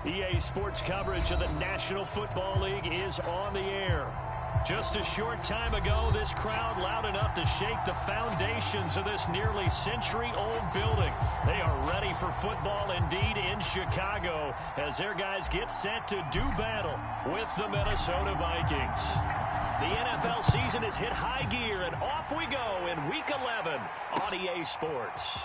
EA Sports coverage of the National Football League is on the air. Just a short time ago, this crowd loud enough to shake the foundations of this nearly century-old building. They are ready for football indeed in Chicago as their guys get set to do battle with the Minnesota Vikings. The NFL season has hit high gear, and off we go in Week 11 on EA Sports.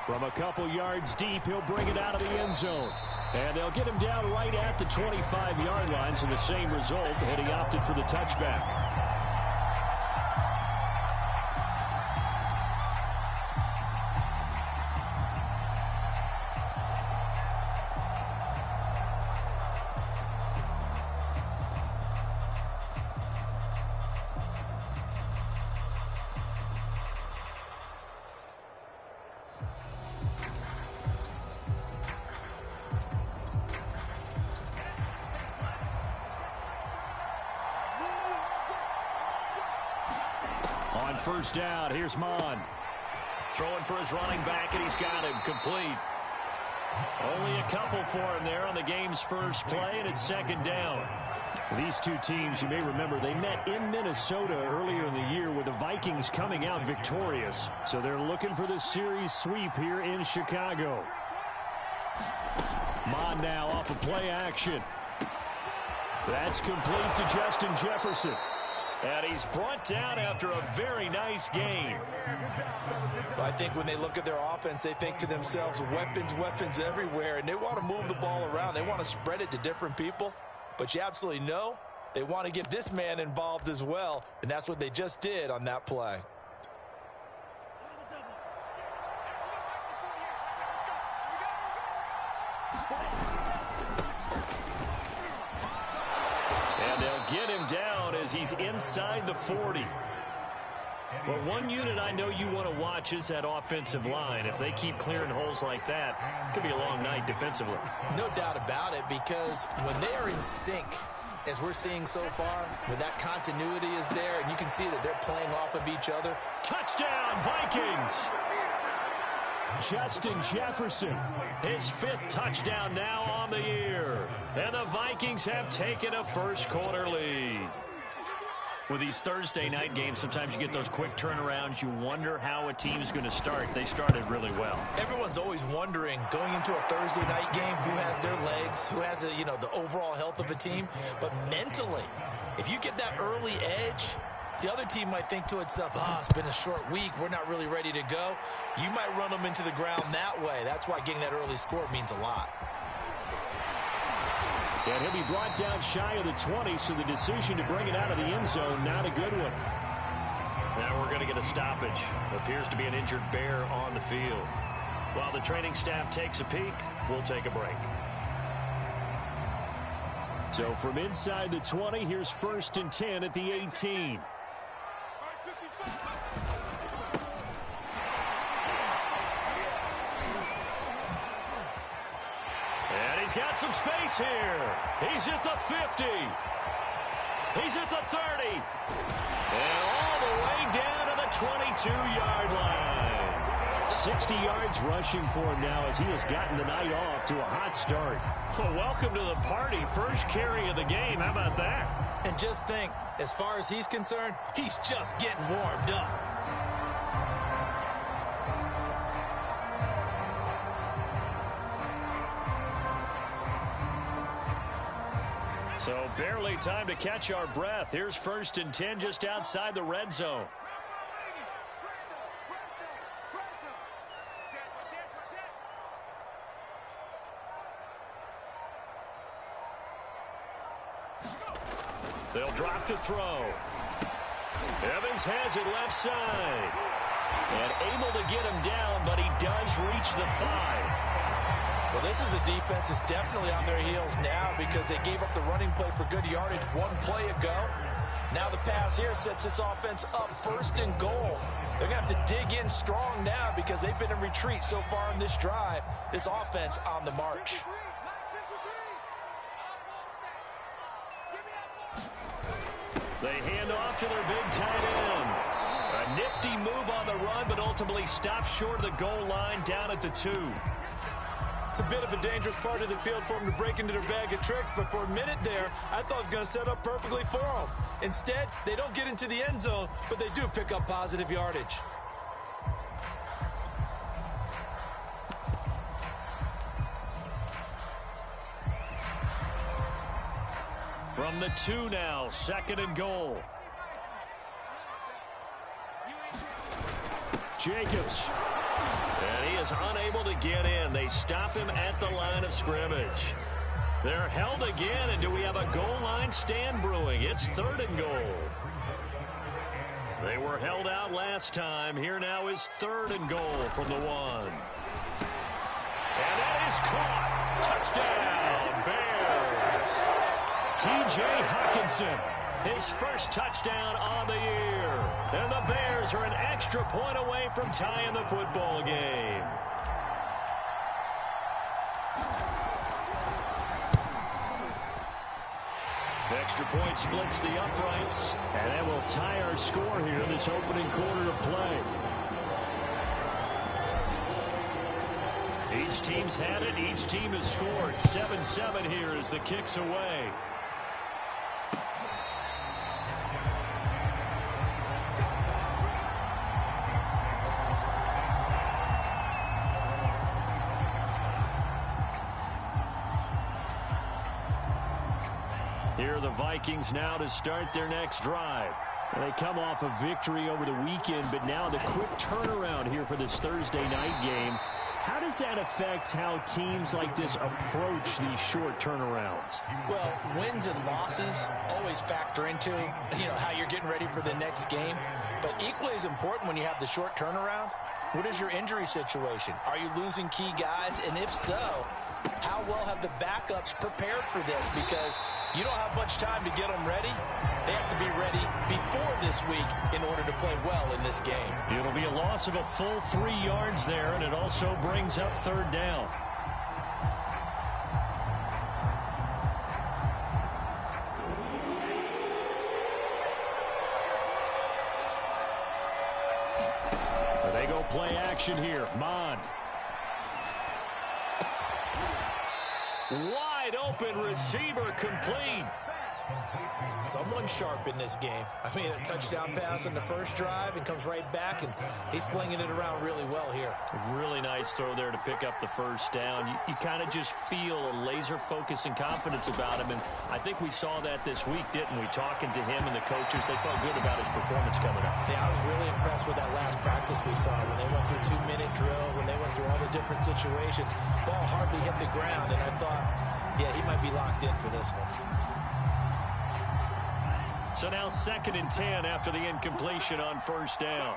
From a couple yards deep, he'll bring it out of the end zone. And they'll get him down right at the 25-yard line, so the same result, and he opted for the touchback. On first down, here's Mon. Throwing for his running back, and he's got him complete. Only a couple for him there on the game's first play, and it's second down. These two teams, you may remember, they met in Minnesota earlier in the year with the Vikings coming out victorious. So they're looking for this series sweep here in Chicago. Mon now off of play action. That's complete to Justin Jefferson. And he's brought down after a very nice game. Well, I think when they look at their offense, they think to themselves, weapons everywhere, and they want to move the ball around. They want to spread it to different people, but you absolutely know they want to get this man involved as well, and that's what they just did on that play. And they'll get him down as he's inside the 40. Well, one unit I know you want to watch is that offensive line. If they keep clearing holes like that, it could be a long night defensively. No doubt about it, because when they are in sync, as we're seeing so far, when that continuity is there, and you can see that they're playing off of each other. Touchdown, Vikings! Justin Jefferson, his 5th touchdown now on the year. And the Vikings have taken a first-quarter lead. With these Thursday night games, sometimes you get those quick turnarounds. You wonder how a team's going to start. They started really well. Everyone's always wondering, going into a Thursday night game, who has their legs, who has the overall health of a team. But mentally, if you get that early edge, the other team might think to itself, it's been a short week, we're not really ready to go. You might run them into the ground that way. That's why getting that early score means a lot. And he'll be brought down shy of the 20, so the decision to bring it out of the end zone, not a good one. Now we're going to get a stoppage. Appears to be an injured Bear on the field. While the training staff takes a peek, we'll take a break. So from inside the 20, here's 1st and 10 at the 18. He's got some space here. He's at the 50. He's at the 30. And all the way down to the 22-yard line. 60 yards rushing for him now as he has gotten the night off to a hot start. Well, welcome to the party. First carry of the game. How about that? And just think, as far as he's concerned, he's just getting warmed up. So barely time to catch our breath. Here's 1st and 10 just outside the red zone. They'll drop to throw. Evans has it left side. And able to get him down, but he does reach the 5. Well, this is a defense that's definitely on their heels now because they gave up the running play for good yardage one play ago. Now the pass here sets this offense up 1st and goal. They're going to have to dig in strong now because they've been in retreat so far in this drive. This offense on the march. They hand off to their big tight end. A nifty move on the run, but ultimately stopped short of the goal line down at the 2. It's it's a bit of a dangerous part of the field for them to break into their bag of tricks, but for a minute there, I thought it was going to set up perfectly for them. Instead, they don't get into the end zone, but they do pick up positive yardage. From the 2 now, 2nd and goal. Jacobs. And he is unable to get in. They stop him at the line of scrimmage. They're held again, and do we have a goal line stand brewing? It's 3rd and goal. They were held out last time. Here now is 3rd and goal from the 1. And that is caught. Touchdown, Bears. T.J. Hawkinson, his first touchdown on the year. And the Bears are an extra point away from tying the football game. Extra point splits the uprights, and that will tie our score here in this opening quarter of play. Each team's had it. Each team has scored. 7-7 here as the kick's away. Here are the Vikings now to start their next drive. They come off a victory over the weekend, but now the quick turnaround here for this Thursday night game. How does that affect how teams like this approach these short turnarounds? Well, wins and losses always factor into, how you're getting ready for the next game. But equally as important when you have the short turnaround, what is your injury situation? Are you losing key guys? And if so, how well have the backups prepared for this? Because you don't have much time to get them ready. They have to be ready before this week in order to play well in this game. It'll be a loss of a full 3 yards there, and it also brings up 3rd down. They go play action here. Mond. Wide open receiver complete. Someone sharp in this game. I mean, a touchdown pass on the first drive and comes right back, and he's flinging it around really well here. Really nice throw there to pick up the first down. You kind of just feel a laser focus and confidence about him, and I think we saw that this week, didn't we? Talking to him and the coaches, they felt good about his performance coming up. Yeah, I was really impressed with that last practice we saw when they went through 2-minute drill, when they went through all the different situations. Ball hardly hit the ground, and I thought, yeah, he might be locked in for this one. So now 2nd and 10 after the incompletion on first down.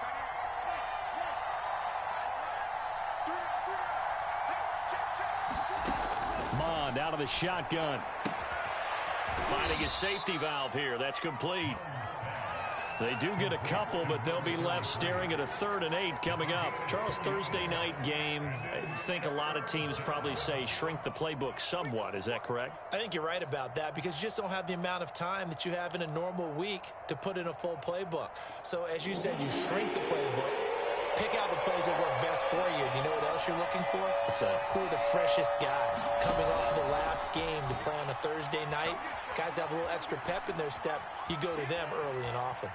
Mond out of the shotgun. Finding a safety valve here. That's complete. They do get a couple, but they'll be left staring at a 3rd and 8 coming up. Charles, Thursday night game, I think a lot of teams probably say shrink the playbook somewhat. Is that correct? I think you're right about that because you just don't have the amount of time that you have in a normal week to put in a full playbook. So, as you said, you shrink the playbook, pick out the plays that work best for you. You know what else you're looking for? What's that? Who are the freshest guys coming off the last game to play on a Thursday night? Guys have a little extra pep in their step. You go to them early and often.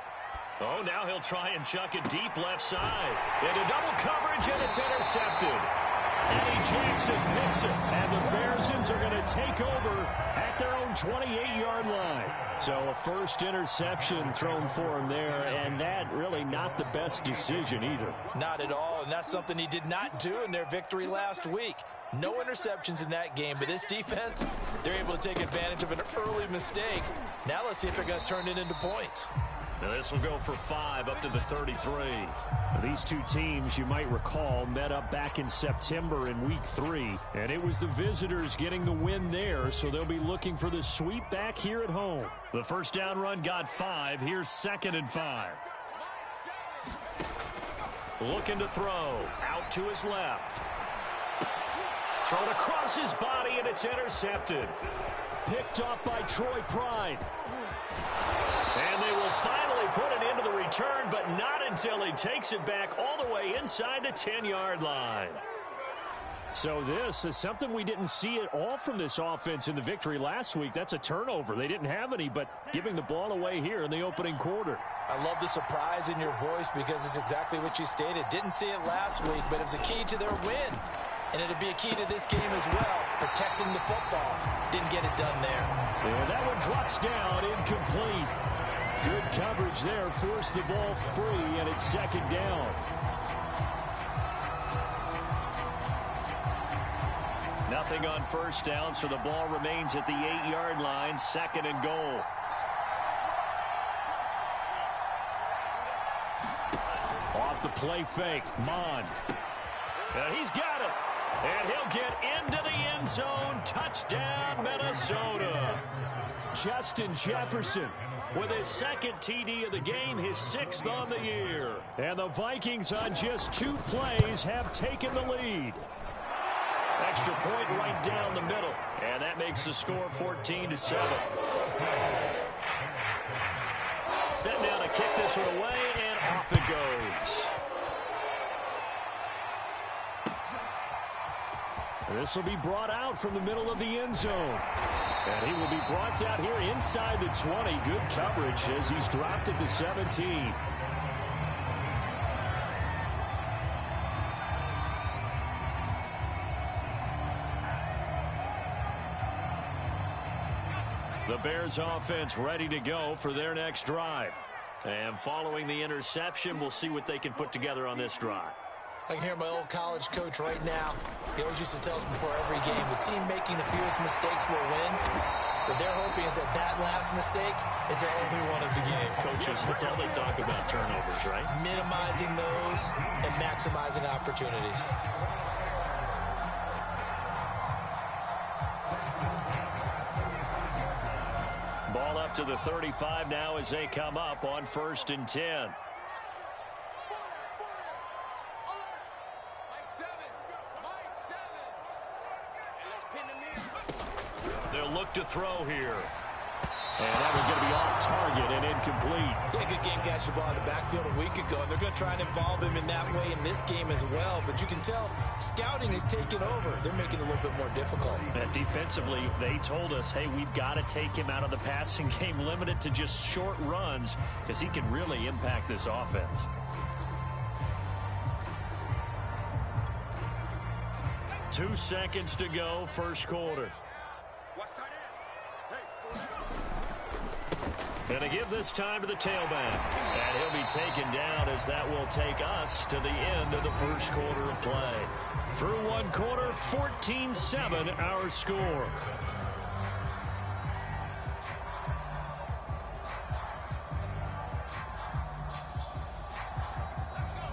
Oh, now he'll try and chuck it deep left side. Into double coverage, and it's intercepted. Eddie Jackson picks it, and the Bearsons are going to take over at their own 28-yard line. So a first interception thrown for him there, and that really not the best decision either. Not at all, and that's something he did not do in their victory last week. No interceptions in that game, but this defense, they're able to take advantage of an early mistake. Now let's see if they're going to turn it into points. Now this will go for 5 up to the 33. These two teams, you might recall, met up back in September in Week 3, and it was the visitors getting the win there, so they'll be looking for the sweep back here at home. The first down run got 5. Here's 2nd and 5. Looking to throw. Out to his left. Thrown across his body, and it's intercepted. Picked up by Troy Pride. And they will finally put it into the return, but not until he takes it back all the way inside the 10-yard line. So this is something we didn't see at all from this offense in the victory last week. That's a turnover. They didn't have any, but giving the ball away here in the opening quarter. I love the surprise in your voice because it's exactly what you stated. Didn't see it last week, but it was a key to their win. And it'll be a key to this game as well, protecting the football. Didn't get it done there. And that one drops down, incomplete. Good coverage there, forced the ball free, and it's second down. Nothing on first down, so the ball remains at the 8-yard line, second and goal. Off the play fake, Mond. And he's got it. And he'll get into the end zone. Touchdown, Minnesota. Justin Jefferson with his second TD of the game, his 6th on the year. And the Vikings on just 2 plays have taken the lead. Extra point right down the middle. And that makes the score 14-7. Setting down to kick this one away, and off it goes. This will be brought out from the middle of the end zone. And he will be brought out here inside the 20. Good coverage as he's dropped at the 17. The Bears offense ready to go for their next drive. And following the interception, we'll see what they can put together on this drive. I can hear my old college coach right now. He always used to tell us before every game, the team making the fewest mistakes will win. What they're hoping is that that last mistake is their only one of the game. Coaches, that's all they talk about, turnovers, right? Minimizing those and maximizing opportunities. Ball up to the 35 now as they come up on 1st and 10. They'll look to throw here. And that one's going to be off target and incomplete. Yeah, good game catching the ball in the backfield a week ago. And they're going to try and involve him in that way in this game as well. But you can tell scouting is taking over. They're making it a little bit more difficult. And defensively, they told us, hey, we've got to take him out of the passing game, limited to just short runs, because he can really impact this offense. Two seconds to go, first quarter. Going to give this time to the tailback. And he'll be taken down as that will take us to the end of the first quarter of play. Through one quarter, 14-7 our score.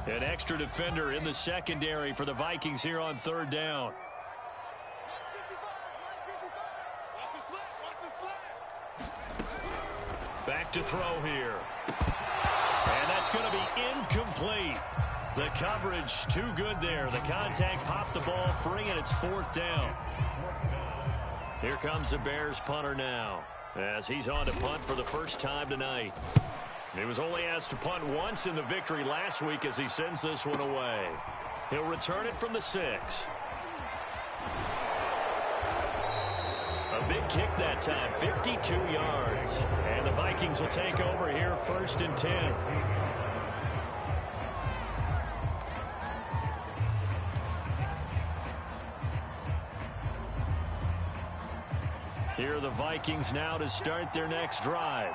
An extra defender in the secondary for the Vikings here on 3rd down. Back to throw here. And that's going to be incomplete. The coverage too good there. The contact popped the ball free, and it's 4th down. Here comes the Bears punter now, as he's on to punt for the first time tonight. He was only asked to punt once in the victory last week as he sends this one away. He'll return it from the 6. A big kick that time, 52 yards. And the Vikings will take over here 1st and 10. Here are the Vikings now to start their next drive.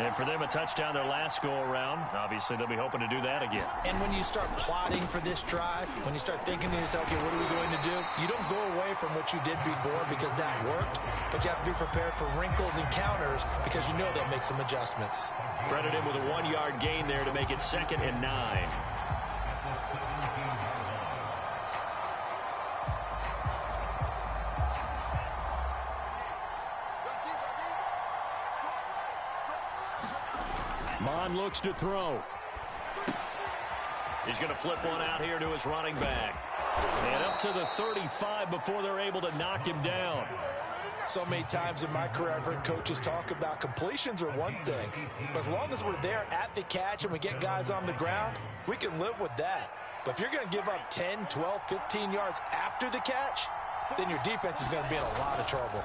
And for them, a touchdown their last go-around. Obviously, they'll be hoping to do that again. And when you start plotting for this drive, when you start thinking to yourself, okay, what are we going to do? You don't go away from what you did before because that worked, but you have to be prepared for wrinkles and counters because you know they'll make some adjustments. Credit him with a 1-yard gain there to make it 2nd and 9. Mond looks to throw. He's going to flip one out here to his running back. And up to the 35 before they're able to knock him down. So many times in my career, I've heard coaches talk about completions are one thing. But as long as we're there at the catch and we get guys on the ground, we can live with that. But if you're going to give up 10, 12, 15 yards after the catch, then your defense is going to be in a lot of trouble.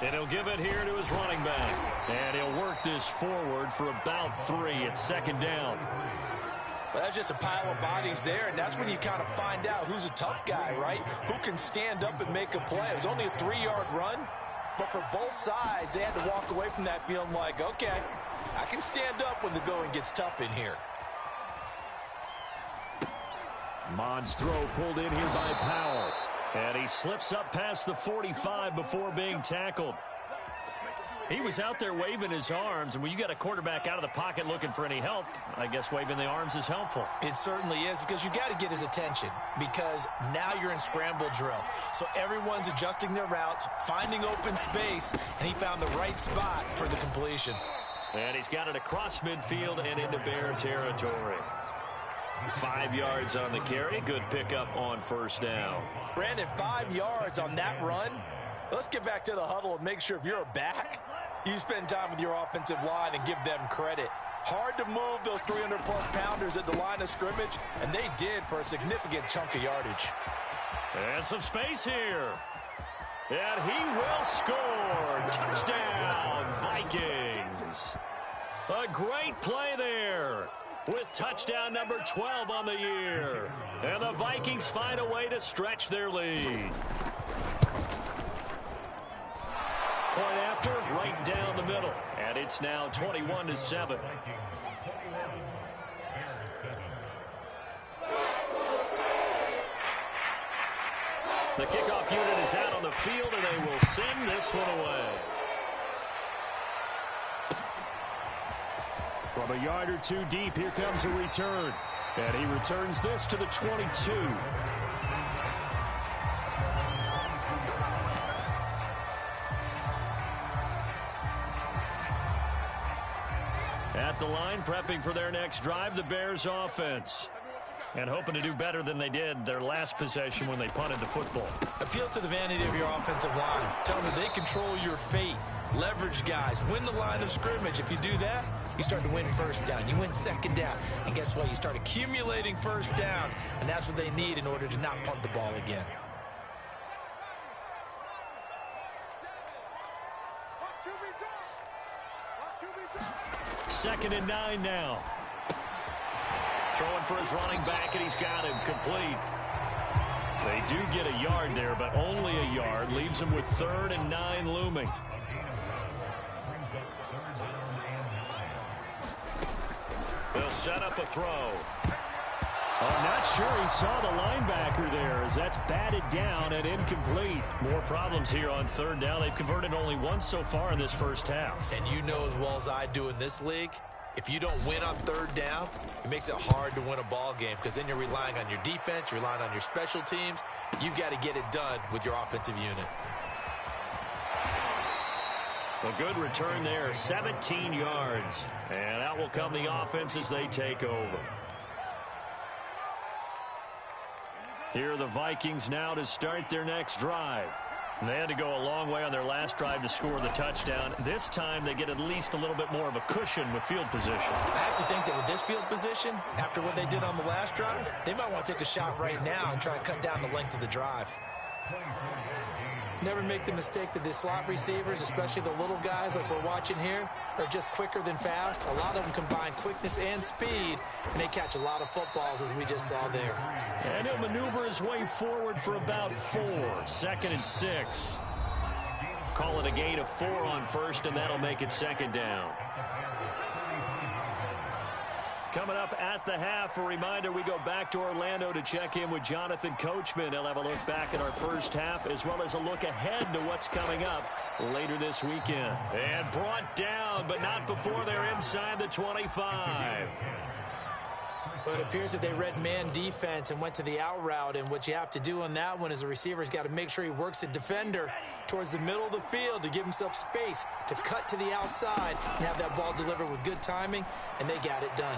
And he'll give it here to his running back. And he'll work this forward for about 3 at second down. Well, that's just a pile of bodies there, and that's when you kind of find out who's a tough guy, right? Who can stand up and make a play. It was only a 3-yard run, but for both sides, they had to walk away from that feeling like, okay, I can stand up when the going gets tough in here. Mond's throw pulled in here by Powell. And he slips up past the 45 before being tackled. He was out there waving his arms, and when you got a quarterback out of the pocket looking for any help, I guess waving the arms is helpful. It certainly is, because you got to get his attention, because now you're in scramble drill. So everyone's adjusting their routes, finding open space, and he found the right spot for the completion. And he's got it across midfield and into Bear territory. 5 yards on the carry. Good pickup on first down. Brandon, 5 yards on that run. Let's get back to the huddle and make sure if you're a back, you spend time with your offensive line and give them credit. Hard to move those 300-plus pounders at the line of scrimmage, and they did for a significant chunk of yardage. And some space here. And he will score. Touchdown, Vikings. A great play there, with touchdown number 12 on the year. And the Vikings find a way to stretch their lead. Point after, right down the middle. And it's now 21-7. The kickoff unit is out on the field, and they will send this one away. From a yard or two deep, here comes a return. And he returns this to the 22. At the line, prepping for their next drive, the Bears offense. And hoping to do better than they did their last possession when they punted the football. Appeal to the vanity of your offensive line. Tell them they control your fate. Leverage guys. Win the line of scrimmage. If you do that, you start to win first down. You win second down. And guess what? You start accumulating first downs. And that's what they need in order to not punt the ball again. Second and 9 now. Throwing for his running back, and he's got him complete. They do get a yard there, but only a yard. Leaves him with 3rd and 9 looming. They'll set up a throw. I'm not sure he saw the linebacker there, as that's batted down and incomplete. More problems here on 3rd down. They've converted only once so far in this first half. And you know as well as I do in this league, if you don't win on 3rd down, it makes it hard to win a ball game, because then you're relying on your defense, you're relying on your special teams. You've got to get it done with your offensive unit. A good return there, 17 yards. And out will come the offense as they take over. Here are the Vikings now to start their next drive. They had to go a long way on their last drive to score the touchdown. This time they get at least a little bit more of a cushion with field position. I have to think that with this field position, after what they did on the last drive, they might want to take a shot right now and try to cut down the length of the drive. Never make the mistake that the slot receivers, especially the little guys like we're watching here, are just quicker than fast. A lot of them combine quickness and speed, and they catch a lot of footballs, as we just saw there. And he'll maneuver his way forward for about 4. 2nd and 6. Call it a gain of 4 on 1st, and that'll make it 2nd down. Coming up at the half, a reminder, we go back to Orlando to check in with Jonathan Coachman. He'll have a look back at our first half, as well as a look ahead to what's coming up later this weekend. And brought down, but not before they're inside the 25. But it appears that they read man defense and went to the out route, and what you have to do on that one is the receiver's got to make sure he works the defender towards the middle of the field to give himself space to cut to the outside and have that ball delivered with good timing, and they got it done.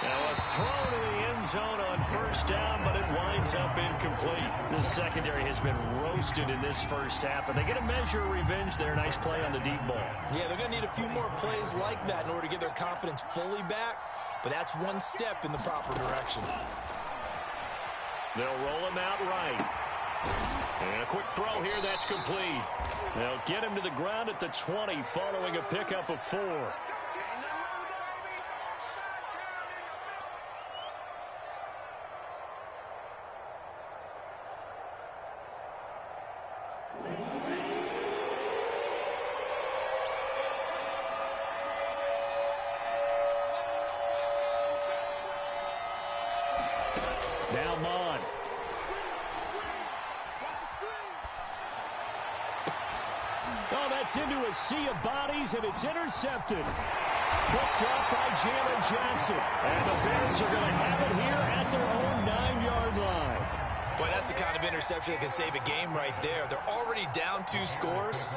Now a throw to the end zone on 1st down, but it winds up incomplete. The secondary has been roasted in this first half, but they get a measure of revenge there. Nice play on the deep ball. Yeah, they're going to need a few more plays like that in order to get their confidence fully back, but that's one step in the proper direction. They'll roll him out right. And a quick throw here, that's complete. They'll get him to the ground at the 20 following a pickup of 4. Now Mon. Oh, that's into a sea of bodies, and it's intercepted. Picked up by Jalen Johnson. And the Bears are going to have it here at their own 9-yard line. Boy, that's the kind of interception that can save a game right there. They're already down 2 scores.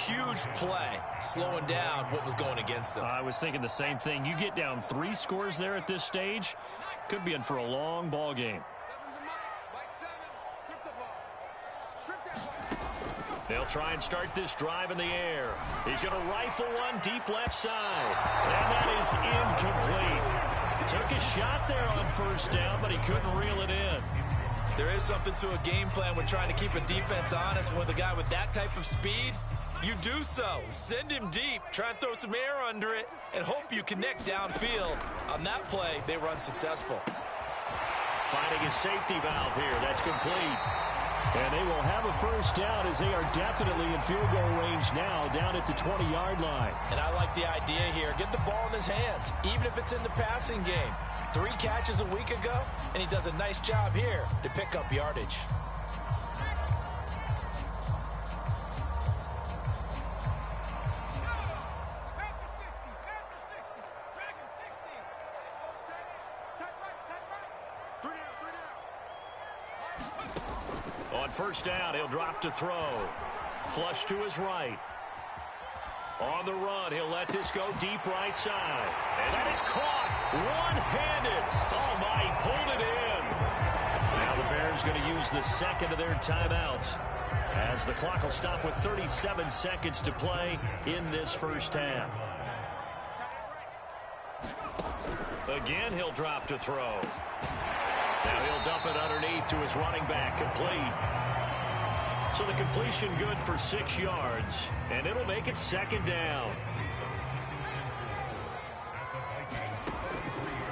Huge play, slowing down what was going against them. I was thinking the same thing. You get down 3 scores there at this stage, could be in for a long ball game. They'll try and start this drive in the air. He's going to rifle one deep left side. And that is incomplete. Took a shot there on first down, but he couldn't reel it in. There is something to a game plan when trying to keep a defense honest. With a guy with that type of speed, you do so. Send him deep. Try and throw some air under it and hope you connect downfield. On that play, they run successful. Finding a safety valve here. That's complete. And they will have a first down as they are definitely in field goal range now down at the 20-yard line. And I like the idea here. Get the ball in his hands, even if it's in the passing game. 3 catches a week ago, and he does a nice job here to pick up yardage. On first down, he'll drop to throw. Flush to his right. On the run, he'll let this go deep right side. And that is caught one-handed. Oh, my, he pulled it in. Now the Bears going to use the second of their timeouts as the clock will stop with 37 seconds to play in this first half. Again, he'll drop to throw. Now he'll dump it underneath to his running back, complete. So the completion good for 6 yards, and it'll make it second down.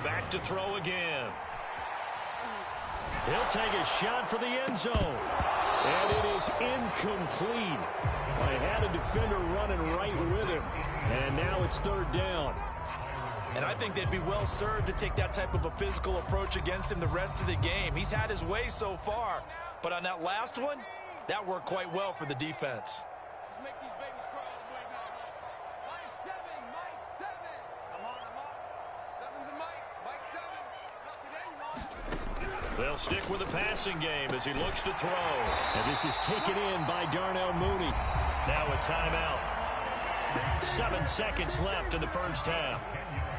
Back to throw again. He'll take a shot for the end zone. And it is incomplete. I had a defender running right with him. And now it's third down. And I think they'd be well served to take that type of a physical approach against him the rest of the game. He's had his way so far. But on that last one, that worked quite well for the defense. Let's make these babies cry all the way now. Mike 7, Mike 7. I'm on. 7's a Mike. Mike 7. Not today, you know. They'll stick with the passing game as he looks to throw. And this is taken in by Darnell Mooney. Now a timeout. 7 seconds left in the first half.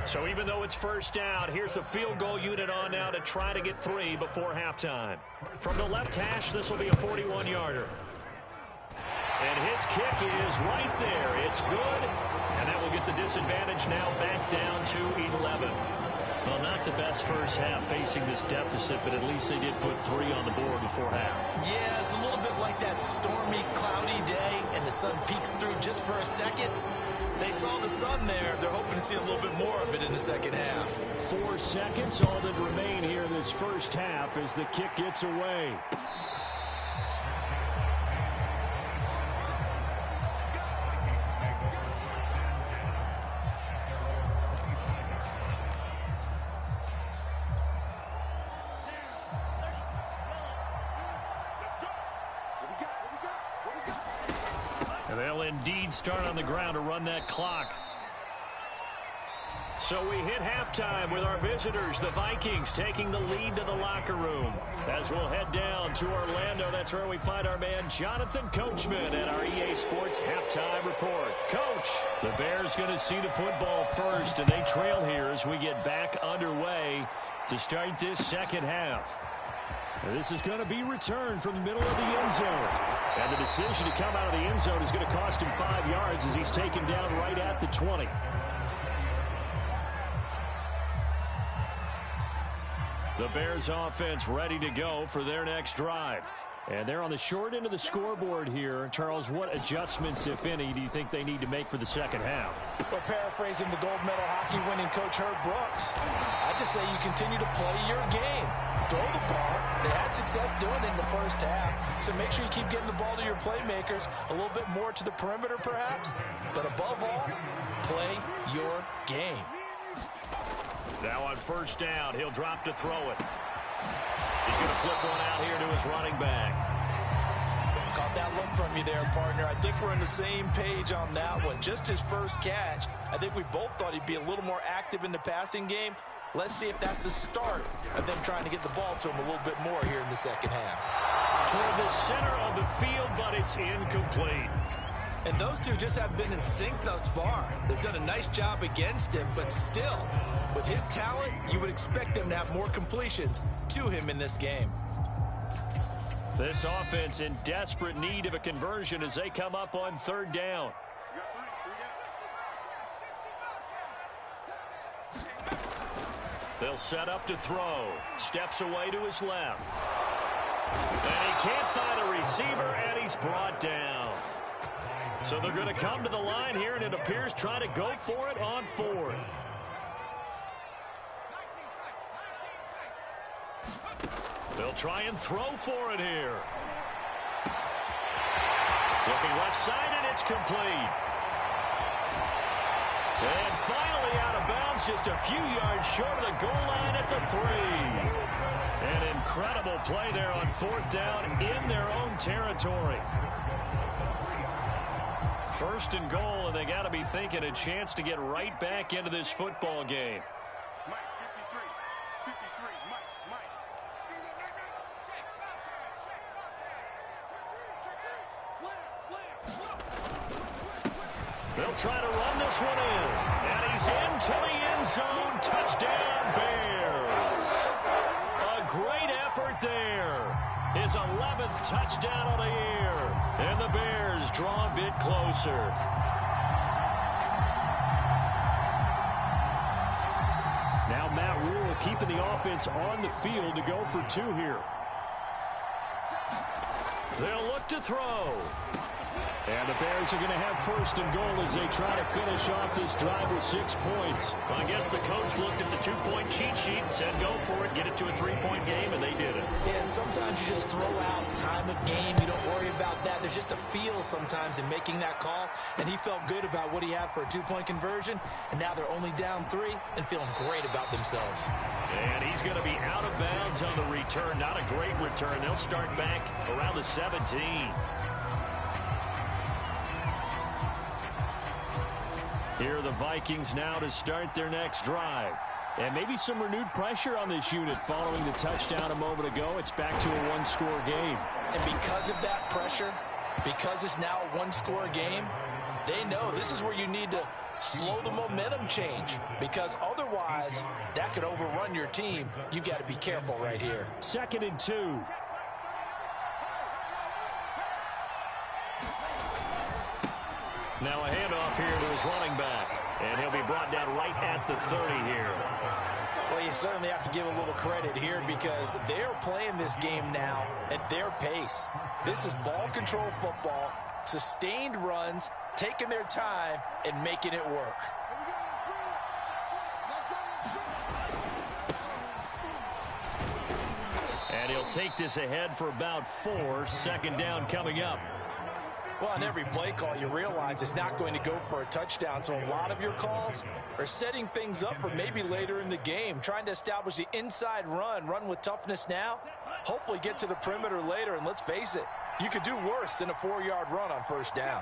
So even though it's first down, here's the field goal unit on now to try to get 3 before halftime. From the left hash, this will be a 41-yarder. And his kick is right there. It's good. And that will get the disadvantage now back down to 11. Well, not the best first half facing this deficit, but at least they did put 3 on the board before half. Yeah, it's a little bit like that stormy, cloudy day, and the sun peeks through just for a second. They saw the sun there. They're hoping to see a little bit more of it in the second half. 4 seconds, all that remain here in this first half as the kick gets away. And they'll indeed start on the ground to run that clock. So we hit halftime with our visitors, the Vikings, taking the lead to the locker room. As we'll head down to Orlando, that's where we find our man Jonathan Coachman at our EA Sports Halftime Report. Coach, the Bears going to see the football first, and they trail here as we get back underway to start this second half. And this is going to be returned from the middle of the end zone. And the decision to come out of the end zone is going to cost him 5 yards as he's taken down right at the 20. The Bears offense ready to go for their next drive. And they're on the short end of the scoreboard here. Charles, what adjustments, if any, do you think they need to make for the second half? Well, paraphrasing the gold medal hockey winning coach Herb Brooks, I just say you continue to play your game. Throw the ball. They had success doing it in the first half, so make sure you keep getting the ball to your playmakers, a little bit more to the perimeter perhaps, but above all, play your game. Now on first down, he'll drop to throw it. He's going to flip one out here to his running back. Caught that look from you there, partner. I think we're on the same page on that one. Just his first catch, I think we both thought he'd be a little more active in the passing game. Let's see if that's the start of them trying to get the ball to him a little bit more here in the second half. Toward the center of the field, but it's incomplete. And those two just haven't been in sync thus far. They've done a nice job against him, but still, with his talent, you would expect them to have more completions to him in this game. This offense in desperate need of a conversion as they come up on third down. They'll set up to throw. Steps away to his left. And he can't find a receiver, and he's brought down. So they're going to come to the line here, and it appears trying to go for it on fourth. They'll try and throw for it here. Looking left side, and it's complete. And finally out of bounds, just a few yards short of the goal line at the 3. An incredible play there on fourth down in their own territory. First and goal, and they got to be thinking a chance to get right back into this football game. They'll try to run this one in. And he's into the end zone. Touchdown, Bears. A great effort there. His 11th touchdown of the year. And the Bears draw a bit closer. Now Matt Rule keeping the offense on the field to go for two here. They'll look to throw. And the Bears are going to have first and goal as they try to finish off this drive with 6 points. I guess the coach looked at the two-point cheat sheet and said, go for it, get it to a three-point game, and they did it. Yeah, and sometimes you just throw out time of game. You don't worry about that. There's just a feel sometimes in making that call, and he felt good about what he had for a two-point conversion, and now they're only down 3 and feeling great about themselves. And he's going to be out of bounds on the return. Not a great return. They'll start back around the 17. Here are the Vikings now to start their next drive. And maybe some renewed pressure on this unit following the touchdown a moment ago. It's back to a one-score game. And because of that pressure, because it's now a one-score game, they know this is where you need to slow the momentum change, because otherwise that could overrun your team. You've got to be careful right here. 2nd and 2. Now a handoff here to his running back. And he'll be brought down right at the 30 here. Well, you certainly have to give a little credit here because they're playing this game now at their pace. This is ball control football, sustained runs, taking their time, and making it work. And he'll take this ahead for about 4. 2nd down coming up. Well, on every play call, you realize it's not going to go for a touchdown. So a lot of your calls are setting things up for maybe later in the game, trying to establish the inside run with toughness now, hopefully get to the perimeter later. And let's face it, you could do worse than a 4-yard run on first down.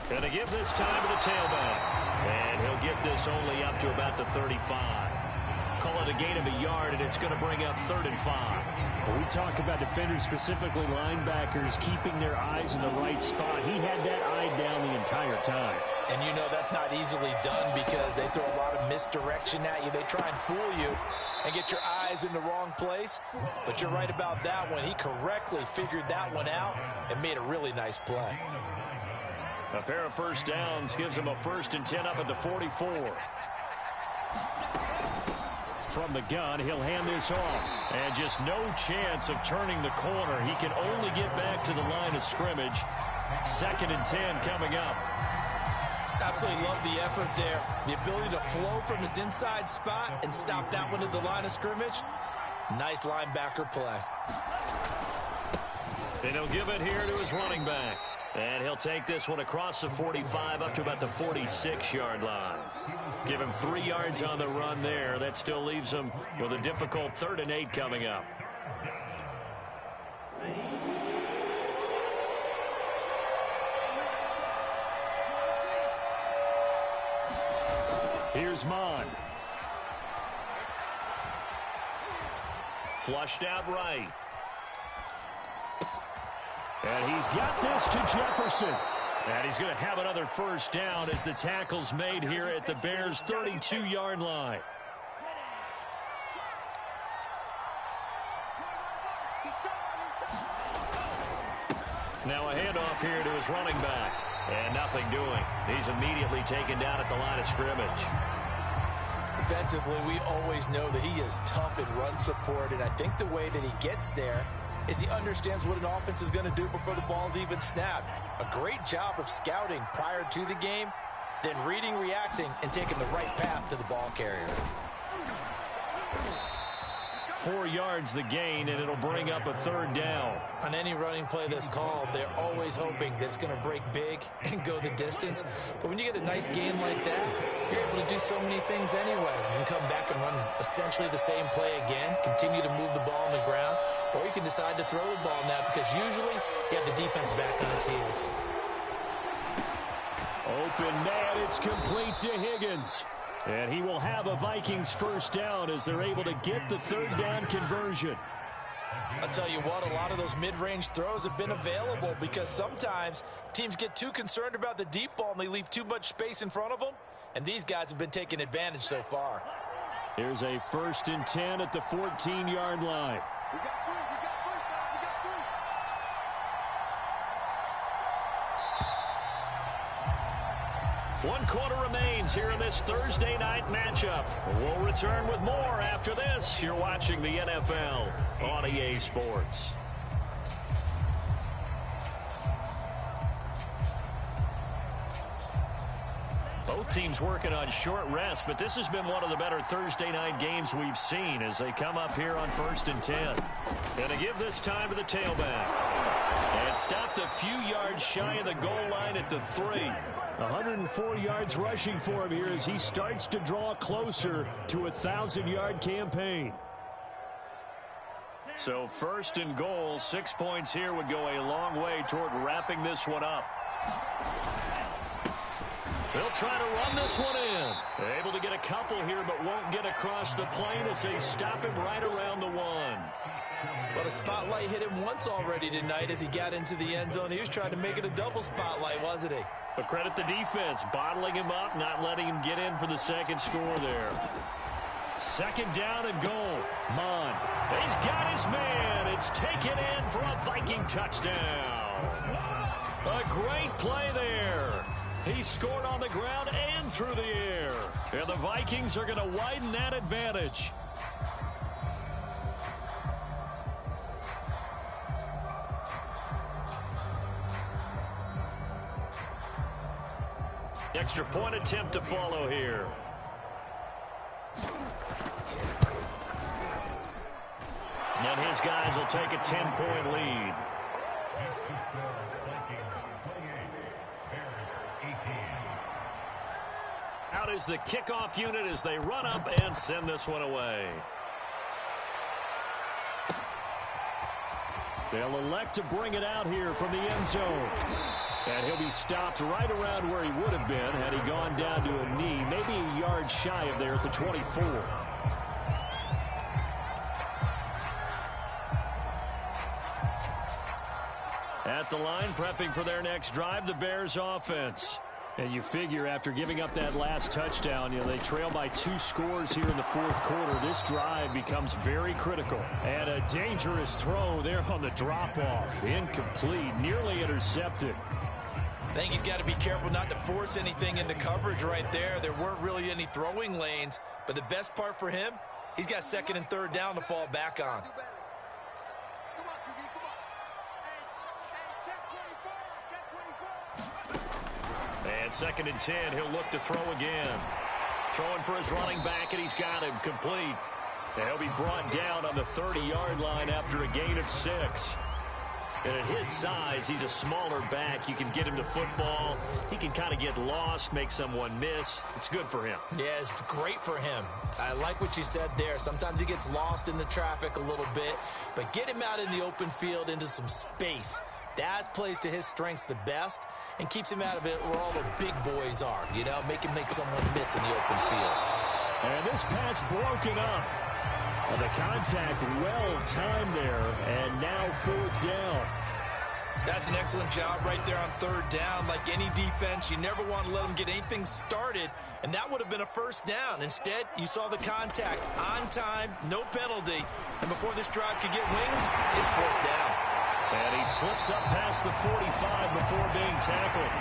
Gonna give this time to the tailback. And he'll get this only up to about the 35. Call it a gain of a yard, and it's going to bring up 3rd and 5. When we talk about defenders, specifically linebackers, keeping their eyes in the right spot, he had that eye down the entire time. And you know that's not easily done because they throw a lot of misdirection at you. They try and fool you and get your eyes in the wrong place. But you're right about that one. He correctly figured that one out and made a really nice play. A pair of first downs gives him a 1st and 10 up at the 44. from the gun. He'll hand this off. And just no chance of turning the corner. He can only get back to the line of scrimmage. 2nd and 10 coming up. Absolutely love the effort there. The ability to flow from his inside spot and stop that one at the line of scrimmage. Nice linebacker play. And he'll give it here to his running back. And he'll take this one across the 45 up to about the 46-yard line. Give him 3 yards on the run there. That still leaves him with a difficult 3rd and 8 coming up. Here's Mon. Flushed out right. And he's got this to Jefferson. And he's going to have another first down as the tackle's made here at the Bears' 32-yard line. Now a handoff here to his running back. And nothing doing. He's immediately taken down at the line of scrimmage. Defensively, we always know that he is tough in run support, and I think the way that he gets there is he understands what an offense is going to do before the ball's even snapped. A great job of scouting prior to the game, then reading, reacting, and taking the right path to the ball carrier. 4 yards the gain, and it'll bring up a 3rd down. On any running play that's called, they're always hoping that it's going to break big and go the distance. But when you get a nice gain like that, you're able to do so many things anyway. You can come back and run essentially the same play again, continue to move the ball on the ground, or you can decide to throw the ball now because usually you have the defense back on its heels. Open man, it's complete to Higgins. And he will have a Vikings first down as they're able to get the 3rd down conversion. I'll tell you what, a lot of those mid-range throws have been available because sometimes teams get too concerned about the deep ball and they leave too much space in front of them. And these guys have been taking advantage so far. Here's a 1st and 10 at the 14-yard line. We got 3. We got 3. 1 quarter remains here in this Thursday night matchup. We'll return with more after this. You're watching the NFL on EA Sports. Both teams working on short rest, but this has been one of the better Thursday night games we've seen as they come up here on 1st and 10. And to give this time to the tailback. And stopped a few yards shy of the goal line at the 3. 104 yards rushing for him here as he starts to draw closer to a 1,000-yard campaign. So 1st and goal, 6 points here would go a long way toward wrapping this one up. They'll try to run this one in. They're able to get a couple here, but won't get across the plane as they stop him right around the 1. But a spotlight hit him once already tonight as he got into the end zone. He was trying to make it a double spotlight, wasn't he? But credit the defense, bottling him up, not letting him get in for the 2nd score there. 2nd down and goal. Mon. He's got his man. It's taken in for a Viking touchdown. A great play there. He scored on the ground and through the air. And the Vikings are going to widen that advantage. Extra point attempt to follow here. And his guys will take a 10-point lead. Out is the kickoff unit as they run up and send this one away. They'll elect to bring it out here from the end zone. And he'll be stopped right around where he would have been had he gone down to a knee, maybe a yard shy of there at the 24. At the line, prepping for their next drive, the Bears offense. And you figure after giving up that last touchdown, they trail by 2 scores here in the 4th quarter. This drive becomes very critical. And a dangerous throw there on the drop-off. Incomplete, nearly intercepted. I think he's got to be careful not to force anything into coverage right there. There weren't really any throwing lanes, but the best part for him, He's got second and third down to fall back on. Do better. Come on, QB, come on. Hey, check 24, check 24. And second and 10, he'll look to throw again. Throwing for his running back, and he's got him complete. And he'll be brought down on the 30-yard line after a gain of 6. And at his size, he's a smaller back. You can get him to football. He can kind of get lost, make someone miss. It's good for him. Yeah, it's great for him. I like what you said there. Sometimes he gets lost in the traffic a little bit, but get him out in the open field into some space. That plays to his strengths the best and keeps him out of it where all the big boys are, you know, make him make someone miss in the open field. And this pass broken up. Well, the contact well-timed there, and now fourth down. That's an excellent job right there on third down. Like any defense, you never want to let them get anything started, and that would have been a first down. Instead, you saw the contact on time, no penalty, and before this drive could get wings, it's fourth down. And he slips up past the 45 before being tackled.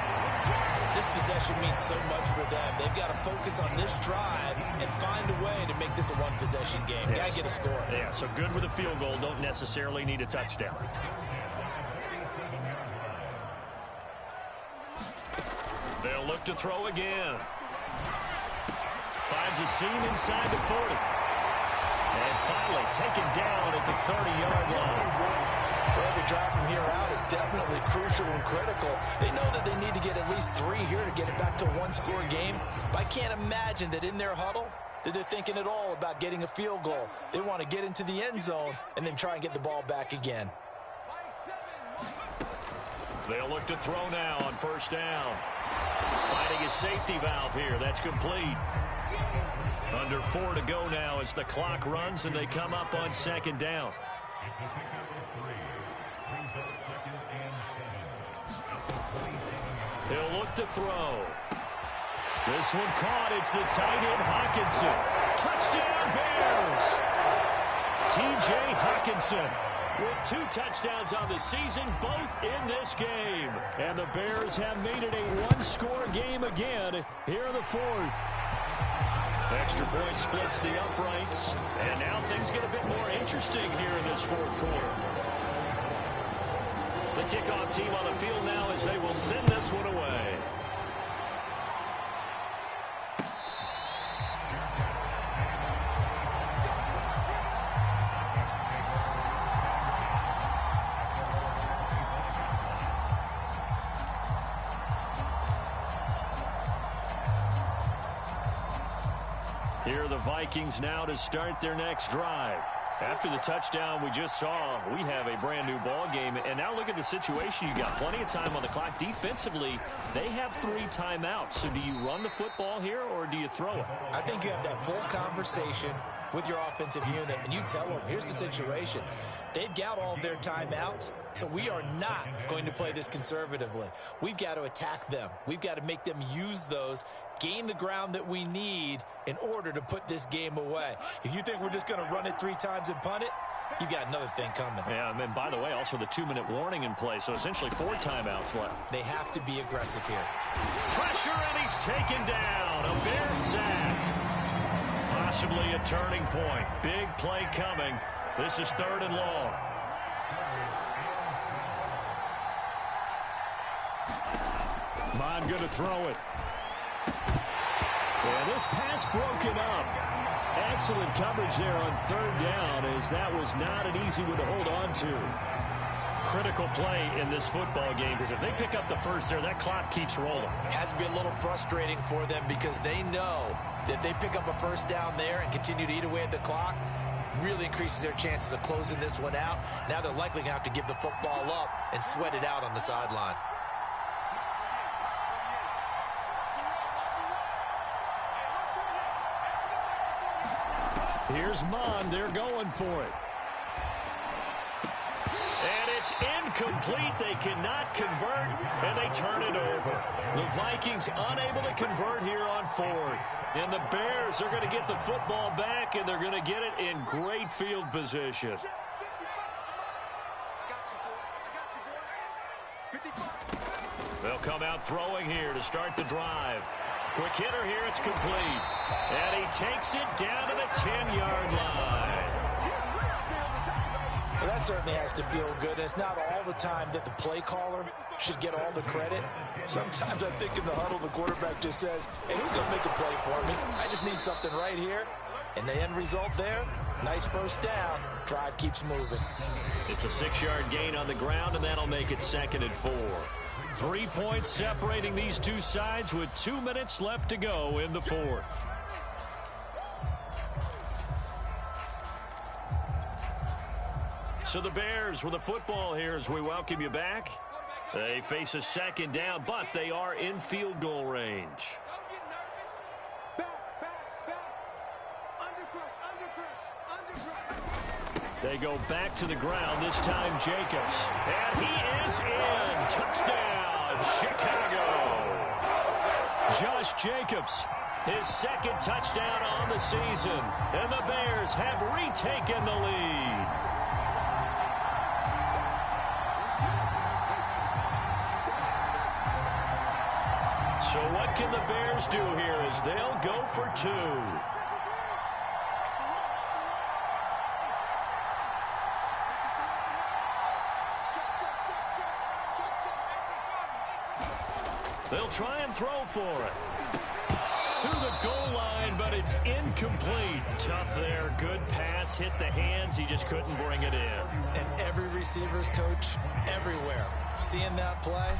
This possession means so much for them. They've got to focus on this drive and find a way to make this a one-possession game. Yes. Got to get a score. Yeah, so good with a field goal. Don't necessarily need a touchdown. They'll look to throw again. Finds a seam inside the 40. And finally taken down at the 30-yard line. Well, every drive from here out is definitely crucial and critical. They know that they need to get at least 3 here to get it back to a one-score game. But I can't imagine that in their huddle that they're thinking at all about getting a field goal. They want to get into the end zone and then try and get the ball back again. They'll look to throw now on first down. Finding a safety valve here. That's complete. Under 4 to go now as the clock runs and they come up on second down. He'll look to throw. This one caught. It's the tight end Hawkinson. Touchdown Bears! T.J. Hawkinson with 2 touchdowns on the season, both in this game. And the Bears have made it a one-score game again here in the fourth. Extra point splits the uprights. And now things get a bit more interesting here in this fourth quarter. The kickoff team on the field now as they will send this one away. Here are the Vikings now to start their next drive. After the touchdown we just saw, we have a brand new ball game. And now look at the situation. You got plenty of time on the clock. Defensively, they have 3 timeouts. So do you run the football here or do you throw it? I think you have that full conversation with your offensive unit, and you tell them, here's the situation. They've got all of their timeouts, so we are not going to play this conservatively. We've got to attack them. We've got to make them use those, gain the ground that we need in order to put this game away. If you think we're just going to run it 3 times and punt it, you've got another thing coming. Yeah, and by the way, also the 2-minute warning in play, so essentially 4 timeouts left. They have to be aggressive here. Pressure, and he's taken down. A Bear sack. Possibly a turning point. Big play coming. This is 3rd and long. Mon going to throw it. And this pass broken up. Excellent coverage there on 3rd down, as that was not an easy one to hold on to. Critical play in this football game, because if they pick up the first there, that clock keeps rolling. Has to be a little frustrating for them because they know that they pick up a first down there and continue to eat away at the clock, really increases their chances of closing this one out. Now they're likely going to have to give the football up and sweat it out on the sideline. Here's Mon. They're going for it. And it's incomplete. They cannot convert, and they turn it over. The Vikings unable to convert here on 4th. And the Bears are going to get the football back, and they're going to get it in great field position. They'll come out throwing here to start the drive. Quick hitter here, it's complete. And he takes it down to the 10-yard line. Well, that certainly has to feel good. And it's not all the time that the play caller should get all the credit. Sometimes I think in the huddle, the quarterback just says, hey, who's going to make a play for me? I just need something right here. And the end result there, nice first down. Drive keeps moving. It's a 6-yard gain on the ground, and that'll make it 2nd and 4. 3 points separating these two sides with 2 minutes left to go in the fourth. So the Bears with the football here as we welcome you back. They face a 2nd down, but they are in field goal range. They go back to the ground, this time Jacobs. And he is in. Touchdown, Chicago. Josh Jacobs, his 2nd touchdown on the season. And the Bears have retaken the lead. So what can the Bears do here as they'll go for 2? They'll try and throw for it. To the goal line, but it's incomplete. Tough there. Good pass. Hit the hands. He just couldn't bring it in. And every receiver's coach everywhere. Seeing that play,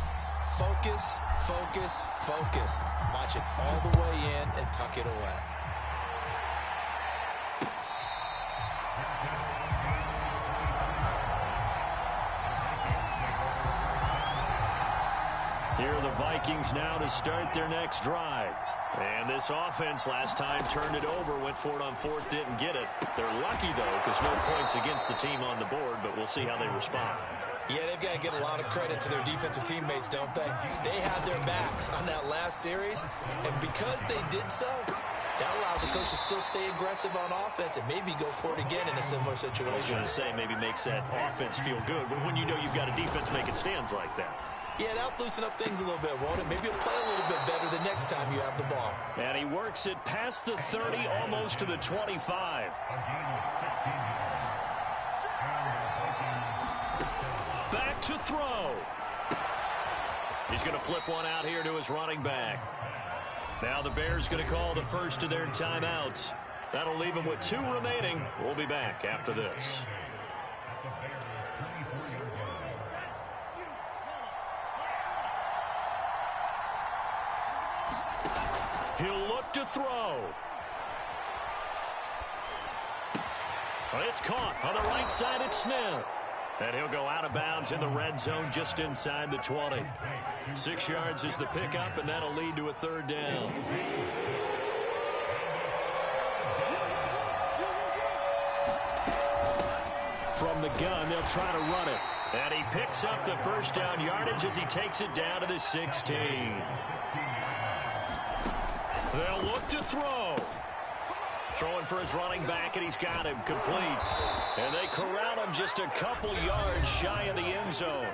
focus, focus, focus. Watch it all the way in and tuck it away. Here are the Vikings now to start their next drive. And this offense last time turned it over, went for it on 4th, didn't get it. They're lucky, though, because no points against the team on the board, but we'll see how they respond. Yeah, they've got to get a lot of credit to their defensive teammates, don't they? They had their backs on that last series, and because they did so, that allows the coach to still stay aggressive on offense and maybe go for it again in a similar situation. I was going to say, maybe makes that offense feel good, but when you know you've got a defense making stands like that. Yeah, that'll loosen up things a little bit, won't it? Maybe you'll play a little bit better the next time you have the ball. And he works it past the 30, almost to the 25. Back to throw. He's going to flip one out here to his running back. Now the Bears going to call the first of their timeouts. That'll leave him with 2 remaining. We'll be back after this. He'll look to throw. But it's caught on the right side at Smith. And he'll go out of bounds in the red zone just inside the 20. 6 yards is the pickup, and that'll lead to a 3rd down. From the gun, they'll try to run it. And he picks up the first down yardage as he takes it down to the 16. They'll look to throw. Throwing for his running back, and he's got him complete. And they corral him just a couple yards shy of the end zone.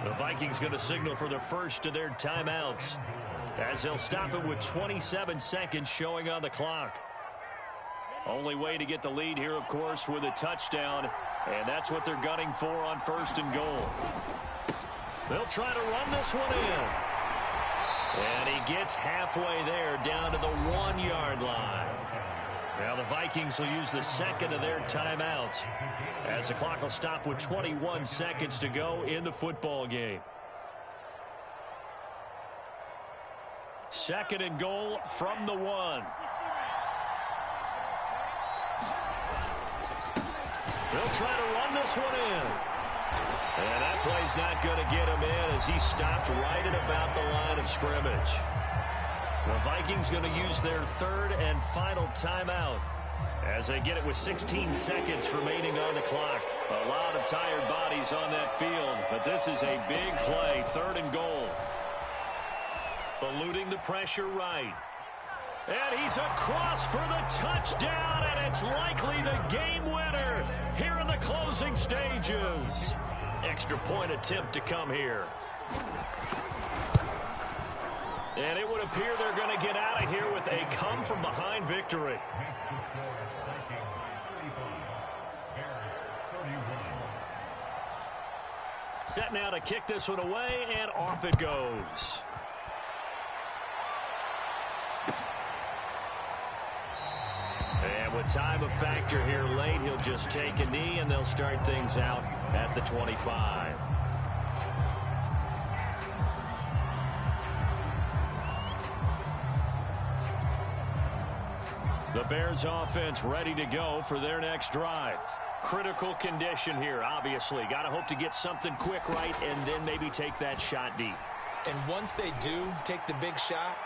The Vikings going to signal for the first of their timeouts, as they'll stop it with 27 seconds showing on the clock. Only way to get the lead here, of course, with a touchdown, and that's what they're gunning for on 1st and goal. They'll try to run this one in. And he gets halfway there, down to the 1-yard line. Now the Vikings will use the 2nd of their timeouts, as the clock will stop with 21 seconds to go in the football game. 2nd and goal from the 1. They'll try to run this one in. And that play's not going to get him in, as he stopped right at about the line of scrimmage. The Vikings going to use their 3rd and final timeout, as they get it with 16 seconds remaining on the clock. A lot of tired bodies on that field, but this is a big play. 3rd and goal. Eluding the pressure right. And he's across for the touchdown, and it's likely the game winner here in the closing stages. Extra point attempt to come here. And it would appear they're going to get out of here with a come-from-behind victory. Set now to kick this one away, and off it goes. And with time a factor here late, he'll just take a knee, and they'll start things out at the 25. The Bears offense ready to go for their next drive. Critical condition here, obviously. Got to hope to get something quick right and then maybe take that shot deep. And once they do take the big shot,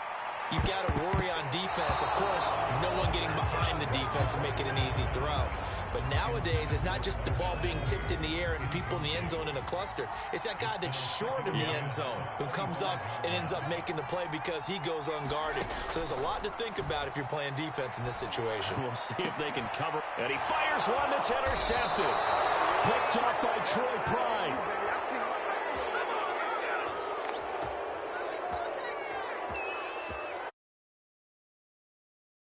you've got to worry on defense. Of course, no one getting behind the defense and making an easy throw. But nowadays, it's not just the ball being tipped in the air and people in the end zone in a cluster. It's that guy that's short of the end zone who comes up and ends up making the play because he goes unguarded. So there's a lot to think about if you're playing defense in this situation. We'll see if they can cover. And he fires one that's intercepted. Picked up by Troy Pride.